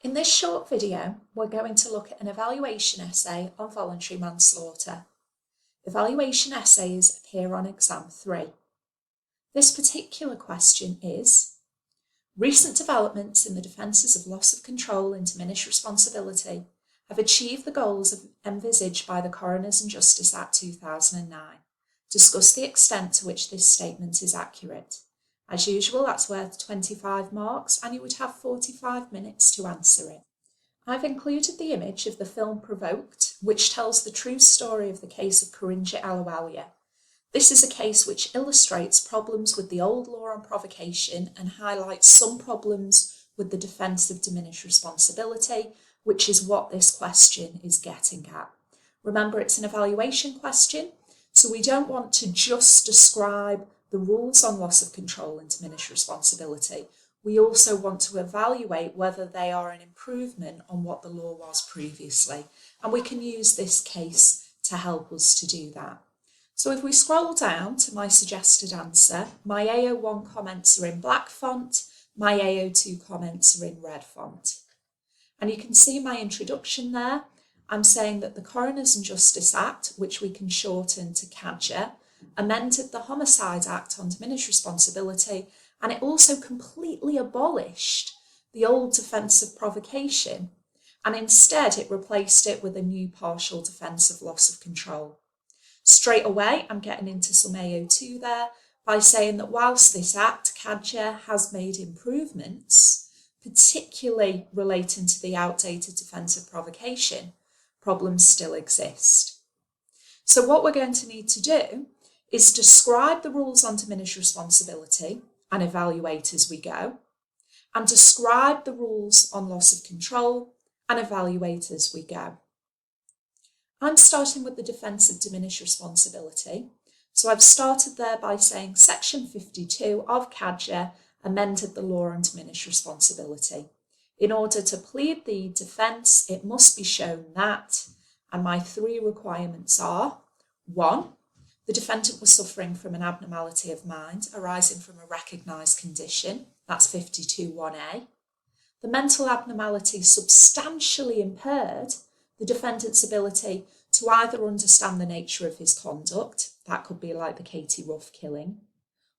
In this short video, we're going to look at an evaluation essay on voluntary manslaughter. Evaluation essays appear on exam 3. This particular question is, recent developments in the defences of loss of control and diminished responsibility have achieved the goals envisaged by the Coroners and Justice Act 2009. Discuss the extent to which this statement is accurate. As usual, that's worth 25 marks and you would have 45 minutes to answer it. I've included the image of the film Provoked, which tells the true story of the case of Coringa Alawalia. This is a case which illustrates problems with the old law on provocation and highlights some problems with the defence of diminished responsibility, which is what this question is getting at. Remember, it's an evaluation question, so we don't want to just describe the rules on loss of control and diminished responsibility. We also want to evaluate whether they are an improvement on what the law was previously. And we can use this case to help us to do that. So if we scroll down to my suggested answer, my AO1 comments are in black font, my AO2 comments are in red font. And you can see my introduction there. I'm saying that the Coroners and Justice Act, which we can shorten to CADGER, amended the Homicide Act on diminished responsibility, and it also completely abolished the old defence of provocation, and instead it replaced it with a new partial defence of loss of control. Straight away, I'm getting into some AO2 there by saying that whilst this Act, CADGER, has made improvements, particularly relating to the outdated defence of provocation, problems still exist. So what we're going to need to do is describe the rules on diminished responsibility and evaluate as we go, and describe the rules on loss of control and evaluate as we go. I'm starting with the defence of diminished responsibility. So I've started there by saying Section 52 of CADGER amended the law on diminished responsibility. In order to plead the defence, it must be shown that, and my 3 requirements are: 1, the defendant was suffering from an abnormality of mind arising from a recognised condition, that's 52(1)(a). The mental abnormality substantially impaired the defendant's ability to either understand the nature of his conduct, that could be like the Katie Ruff killing,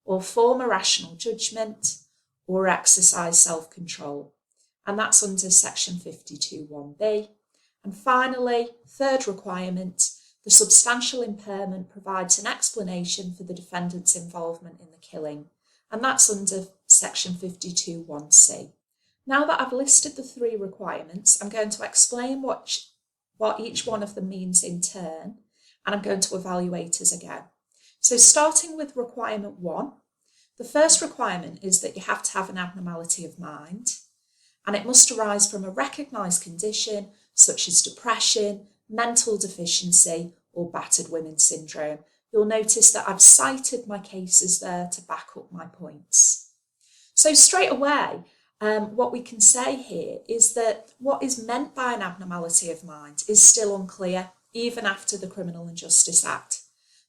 or form a rational judgment, or exercise self-control. And that's under Section 52(1)(b). And finally, 3rd requirement, the substantial impairment provides an explanation for the defendant's involvement in the killing, and that's under Section 52(1)(c). Now that I've listed the 3 requirements, I'm going to explain what each one of them means in turn, and I'm going to evaluate as I go. So starting with requirement 1, the first requirement is that you have to have an abnormality of mind, and it must arise from a recognised condition such as depression, mental deficiency, or battered women syndrome. You'll notice that I've cited my cases there to back up my points. So straight away, what we can say here is that what is meant by an abnormality of mind is still unclear, even after the Criminal and Justice Act.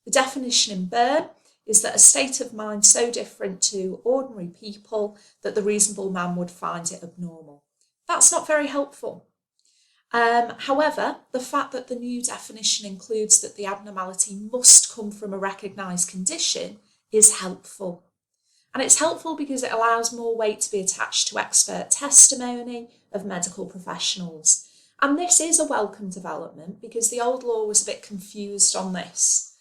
The definition in Byrne is that a state of mind so different to ordinary people that the reasonable man would find it abnormal. That's not very helpful. However, the fact that the new definition includes that the abnormality must come from a recognised condition is helpful. And it's helpful because it allows more weight to be attached to expert testimony of medical professionals. And this is a welcome development because the old law was a bit confused on this.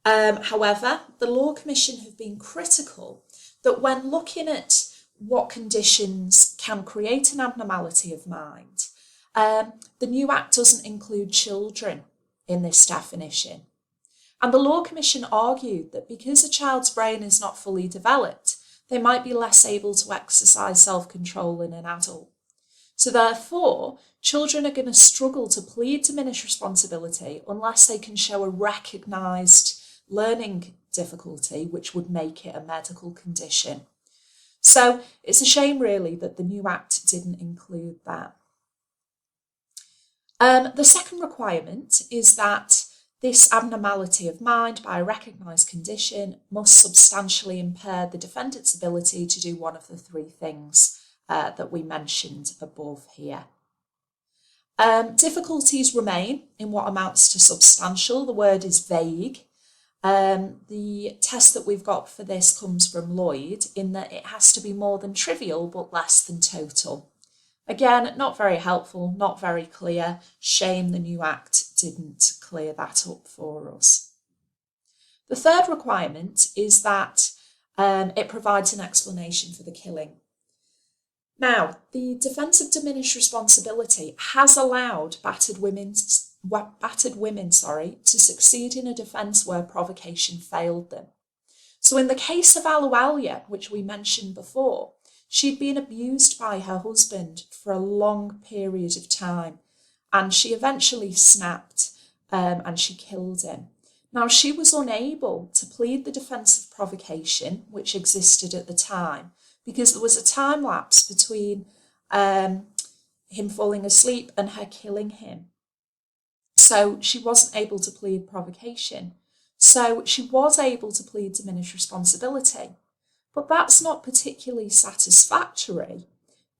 However, the Law Commission have been critical that when looking at what conditions can create an abnormality of mind, the new Act doesn't include children in this definition. And the Law Commission argued that because a child's brain is not fully developed, they might be less able to exercise self-control in an adult. So therefore, children are going to struggle to plead diminished responsibility unless they can show a recognised learning difficulty, which would make it a medical condition. So it's a shame really that the new Act didn't include that. The second requirement is that this abnormality of mind by a recognised condition must substantially impair the defendant's ability to do one of the 3 things that we mentioned above here. Difficulties remain in what amounts to substantial. The word is vague. The test that we've got for this comes from Lloyd, in that it has to be more than trivial but less than total. Again, not very helpful, not very clear. Shame the new Act didn't clear that up for us. The third requirement is that it provides an explanation for the killing. Now, the defence of diminished responsibility has allowed battered women to succeed in a defence where provocation failed them. So in the case of Ahluwalia, which we mentioned before, she'd been abused by her husband for a long period of time, and she eventually snapped and she killed him. Now, she was unable to plead the defence of provocation, which existed at the time, because there was a time lapse between him falling asleep and her killing him. So she wasn't able to plead provocation. So she was able to plead diminished responsibility. But that's not particularly satisfactory,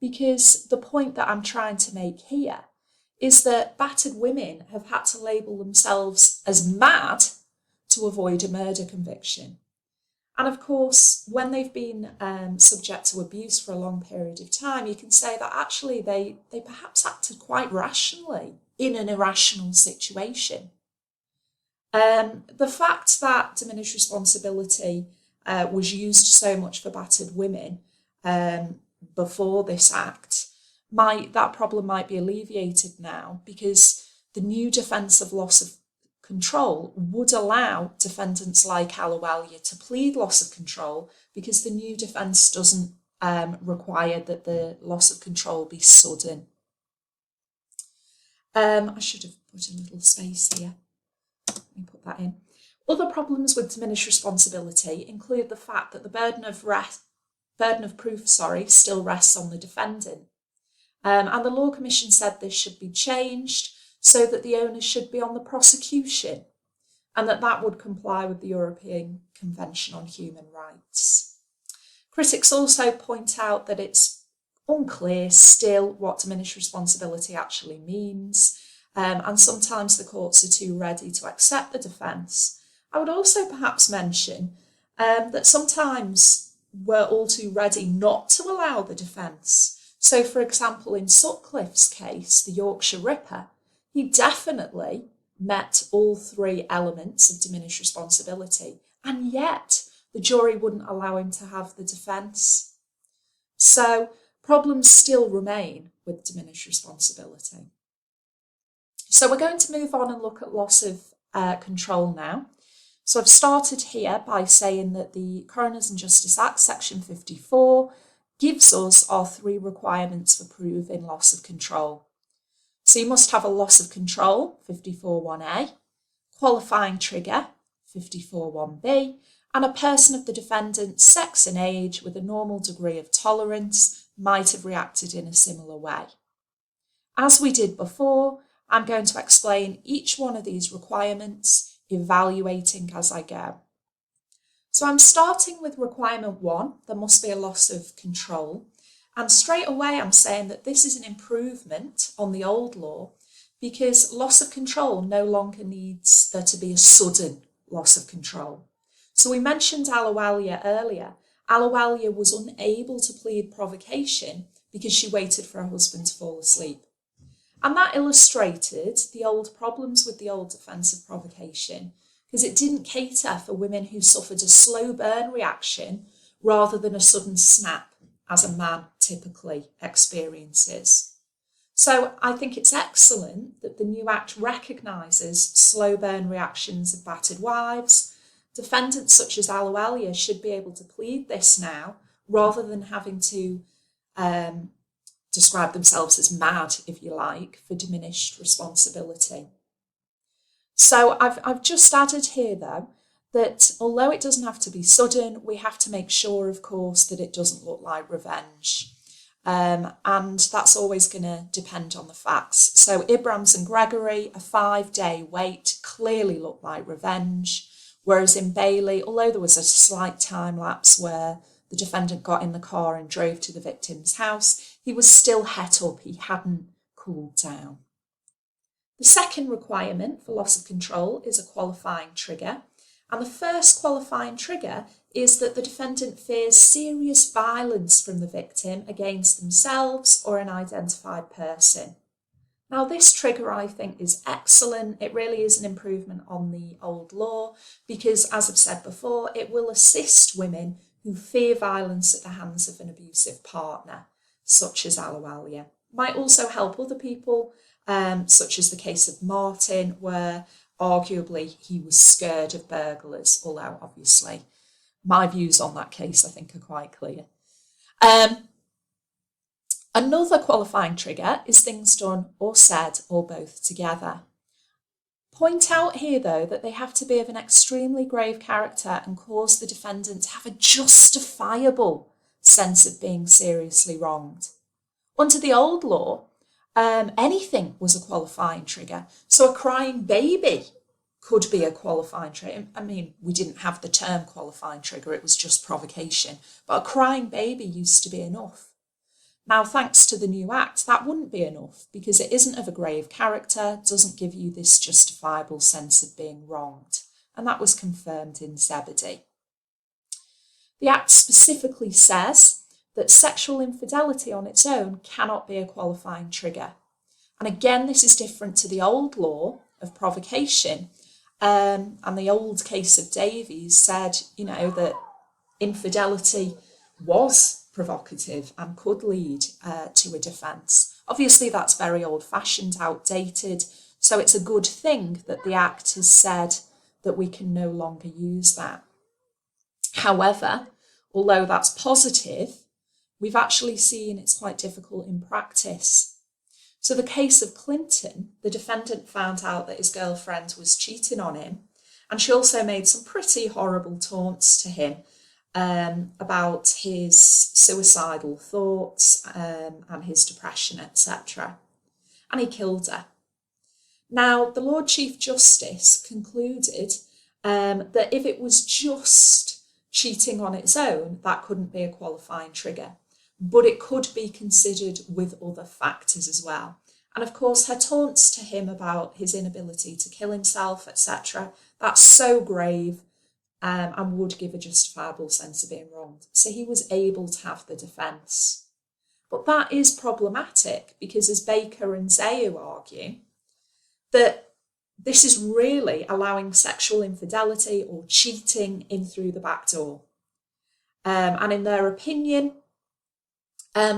because the point that I'm trying to make here is that battered women have had to label themselves as mad to avoid a murder conviction. And of course, when they've been subject to abuse for a long period of time, you can say that actually they perhaps acted quite rationally in an irrational situation. The fact that diminished responsibility was used so much for battered women before this Act, that problem might be alleviated now, because the new defence of loss of control would allow defendants like Ahluwalia to plead loss of control, because the new defence doesn't require that the loss of control be sudden. I should have put a little space here. Let me put that in. Other problems with diminished responsibility include the fact that the burden of proof still rests on the defendant. And the Law Commission said this should be changed so that the onus should be on the prosecution, and that would comply with the European Convention on Human Rights. Critics also point out that it's unclear still what diminished responsibility actually means, and sometimes the courts are too ready to accept the defence. I would also perhaps mention that sometimes we're all too ready not to allow the defence. So, for example, in Sutcliffe's case, the Yorkshire Ripper, he definitely met all three elements of diminished responsibility, and yet the jury wouldn't allow him to have the defence. So problems still remain with diminished responsibility. So we're going to move on and look at loss of control now. So I've started here by saying that the Coroners and Justice Act, section 54, gives us our three requirements for proving loss of control. So you must have a loss of control, 54.1a, qualifying trigger, 54.1b, and a person of the defendant's sex and age with a normal degree of tolerance might have reacted in a similar way. As we did before, I'm going to explain each one of these requirements, evaluating as I go. So I'm starting with requirement 1, there must be a loss of control. And straight away I'm saying that this is an improvement on the old law, because loss of control no longer needs there to be a sudden loss of control. So we mentioned Ahluwalia earlier. Ahluwalia was unable to plead provocation because she waited for her husband to fall asleep. And that illustrated the old problems with the old defence of provocation, because it didn't cater for women who suffered a slow burn reaction rather than a sudden snap, as a man typically experiences. So I think it's excellent that the new Act recognises slow burn reactions of battered wives. Defendants such as Ahluwalia should be able to plead this now, rather than having to describe themselves as mad, if you like, for diminished responsibility. So I've just added here, though, that although it doesn't have to be sudden, we have to make sure, of course, that it doesn't look like revenge. And that's always going to depend on the facts. So Ibrams and Gregory, a 5-day wait clearly looked like revenge, whereas in Bailey, although there was a slight time lapse where the defendant got in the car and drove to the victim's house, he was still het up, he hadn't cooled down. The second requirement for loss of control is a qualifying trigger. And the first qualifying trigger is that the defendant fears serious violence from the victim against themselves or an identified person. Now, this trigger, I think, is excellent. It really is an improvement on the old law because, as I've said before, it will assist women who fear violence at the hands of an abusive partner, such as Alawalia. Might also help other people, such as the case of Martin, where arguably he was scared of burglars, although obviously my views on that case, I think, are quite clear. Another qualifying trigger is things done or said or both together. Point out here, though, that they have to be of an extremely grave character and cause the defendant to have a justifiable sense of being seriously wronged. Under the old law, anything was a qualifying trigger. So a crying baby could be a qualifying trigger. I mean, we didn't have the term qualifying trigger, it was just provocation. But a crying baby used to be enough. Now, thanks to the new Act, that wouldn't be enough because it isn't of a grave character, doesn't give you this justifiable sense of being wronged. And that was confirmed in Zebedee. The Act specifically says that sexual infidelity on its own cannot be a qualifying trigger. And again, this is different to the old law of provocation. And the old case of Davies said, that infidelity was provocative and could lead to a defence. Obviously, that's very old-fashioned, outdated, so it's a good thing that the Act has said that we can no longer use that. However, although that's positive, we've actually seen it's quite difficult in practice. So the case of Clinton, the defendant found out that his girlfriend was cheating on him, and she also made some pretty horrible taunts to him about his suicidal thoughts and his depression, etc. And he killed her. Now, the Lord Chief Justice concluded that if it was just cheating on its own, that couldn't be a qualifying trigger, but it could be considered with other factors as well. And of course, her taunts to him about his inability to kill himself, etc., that's so grave and would give a justifiable sense of being wronged. So he was able to have the defence. But that is problematic because, as Baker and Zayu argue, that this is really allowing sexual infidelity or cheating in through the back door. And in their opinion,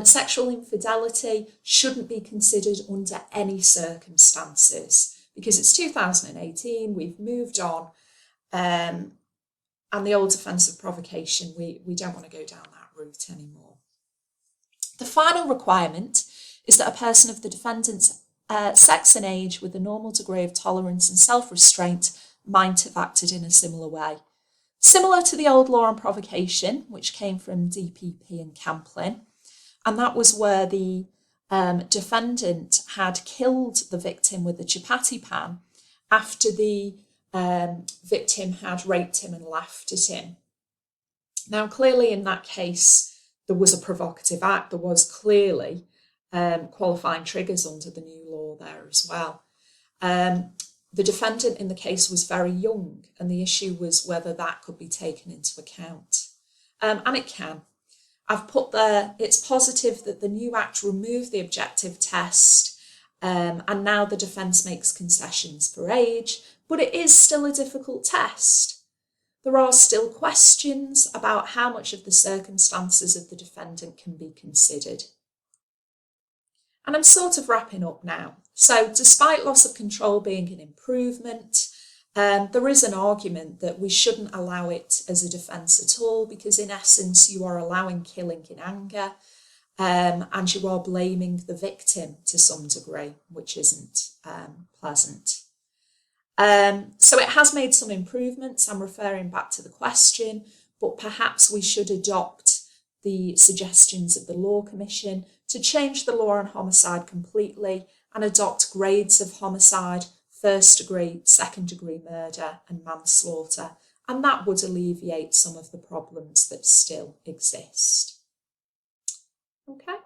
sexual infidelity shouldn't be considered under any circumstances because it's 2018, we've moved on, and the old offence of provocation, we don't want to go down that route anymore. The final requirement is that a person of the defendant's sex and age with a normal degree of tolerance and self-restraint might have acted in a similar way. Similar to the old law on provocation, which came from DPP and Camplin, and that was where the defendant had killed the victim with a chapati pan after the victim had raped him and laughed at him. Now, clearly in that case, there was a provocative act. There was clearly qualifying triggers under the new law there as well. The defendant in the case was very young, and the issue was whether that could be taken into account. And it can. I've put there, it's positive that the new Act removed the objective test, and now the defence makes concessions for age, but it is still a difficult test. There are still questions about how much of the circumstances of the defendant can be considered. And I'm sort of wrapping up now. So despite loss of control being an improvement, there is an argument that we shouldn't allow it as a defence at all because in essence you are allowing killing in anger and you are blaming the victim to some degree, which isn't pleasant. So it has made some improvements. I'm referring back to the question, but perhaps we should adopt the suggestions of the Law Commission to change the law on homicide completely and adopt grades of homicide, first degree, second degree murder and manslaughter, and that would alleviate some of the problems that still exist. Okay.